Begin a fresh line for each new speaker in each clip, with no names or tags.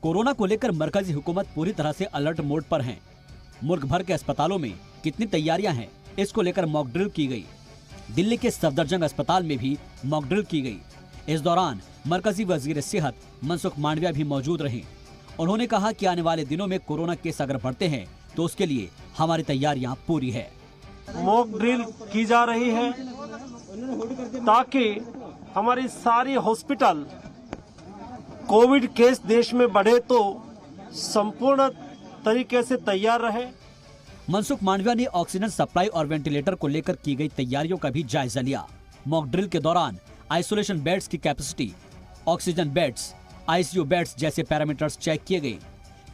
Corona को लेकर मरकजी हुकूमत पूरी तरह से अलर्ट मोड पर है। मुल्क भर के अस्पतालों में कितनी तैयारियां हैं, इसको लेकर मॉक ड्रिल की गई। दिल्ली के सफदरजंग अस्पताल में भी मॉक ड्रिल की गई। इस दौरान मरकजी वजीर सेहत मनसुख मांडविया भी मौजूद रहे। उन्होंने कहा कि आने वाले दिनों में कोरोना केस अगर बढ़ते हैं तो उसके लिए हमारी तैयारियां पूरी है।
मॉक ड्रिल की जा रही है ताकि हमारी सारी हॉस्पिटल कोविड केस देश में बढ़े तो संपूर्ण तरीके से तैयार रहे।
मनसुख मांडविया ने ऑक्सीजन सप्लाई और वेंटिलेटर को लेकर की गई तैयारियों का भी जायजा लिया। मॉक ड्रिल के दौरान आइसोलेशन बेड्स की capacity, oxygen beds, ICU beds जैसे पैरामीटर्स चेक किए गए।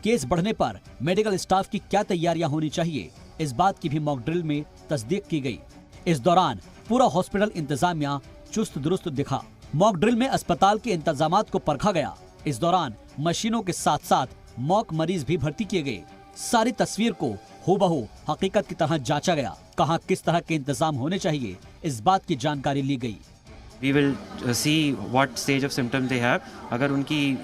केस बढ़ने पर मेडिकल स्टाफ की क्या तैयारियां होनी चाहिए, इस बात की भी मॉक ड्रिल में तस्दीक की गई। इस दौरान पूरा हॉस्पिटल इंतजामिया चुस्त दुरुस्त दिखा। मॉक ड्रिल में अस्पताल के इंतजामात को परखा गया। इस दौरान मशीनों के साथ साथ मॉक मरीज भी भर्ती किए गए। सारी तस्वीर को हूबहू हकीकत की तरह जांचा गया। कहां किस तरह के इंतजाम होने चाहिए, इस बात की जानकारी ली गई।
We will see what stage of symptoms they have. अगर उनकी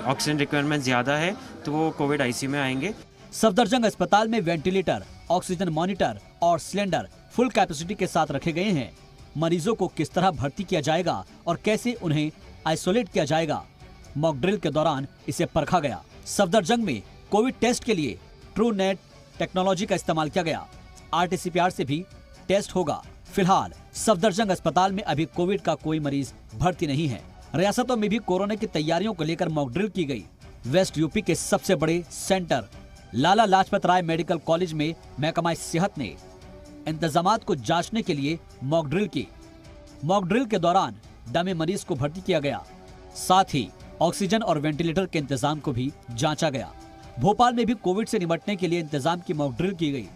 ऑक्सीजन रिक्वायरमेंट ज्यादा है तो वो कोविड आईसीयू में आएंगे।
सफदरजंग अस्पताल में वेंटिलेटर, ऑक्सीजन मॉनिटर और सिलेंडर फुल कैपेसिटी के साथ रखे गए हैं। मरीजों को किस तरह भर्ती किया जाएगा और कैसे उन्हें आइसोलेट किया जाएगा, मॉक ड्रिल के दौरान इसे परखा गया। सफदरजंग में कोविड टेस्ट के लिए ट्रू नेट टेक्नोलॉजी का इस्तेमाल किया गया। RT-PCR से भी टेस्ट होगा। फिलहाल सफदरजंग अस्पताल में अभी कोविड का कोई मरीज भर्ती नहीं है। रियासतों में भी कोरोना की तैयारियों को लेकर मॉक ड्रिल की गई। वेस्ट यूपी के सबसे बड़े centre Lala Lajpat Rai medical college में महकमा सेहत ने इंतजामात को जांचने के लिए मॉक ड्रिल की। मॉक ड्रिल के दौरान डमी मरीज को भर्ती किया गया। साथ ही ऑक्सीजन और वेंटिलेटर के इंतजाम को भी जांचा गया। भोपाल में भी कोविड से निपटने के लिए इंतजाम की मॉक ड्रिल की गई।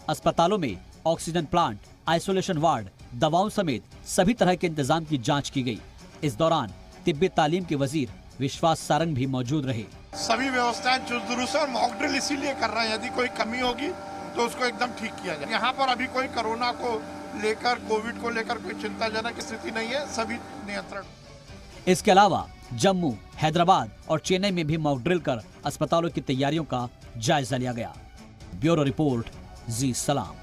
अस्पतालों में ऑक्सीजन प्लांट, आइसोलेशन वार्ड, दवाओं समेत सभी तरह के इंतजाम की जांच की गई। इस दौरान तिब्बी तालीम के वजीर विश्वास सारंग भी मौजूद रहे।
सभी व्यवस्थाएं चुस्त दुरुस्त और मॉक ड्रिल इसीलिए कर रहे हैं, यदि कोई कमी होगी तो उसको एकदम ठीक किया जाए। यहाँ पर अभी कोई कोरोना को लेकर, कोविड को लेकर कोई चिंताजनक स्थिति नहीं है, सभी नियंत्रण।
इसके अलावा जम्मू, हैदराबाद और चेन्नई में भी मॉक ड्रिल कर अस्पतालों की तैयारियों का जायजा लिया गया। ब्यूरो रिपोर्ट, जी सलाम।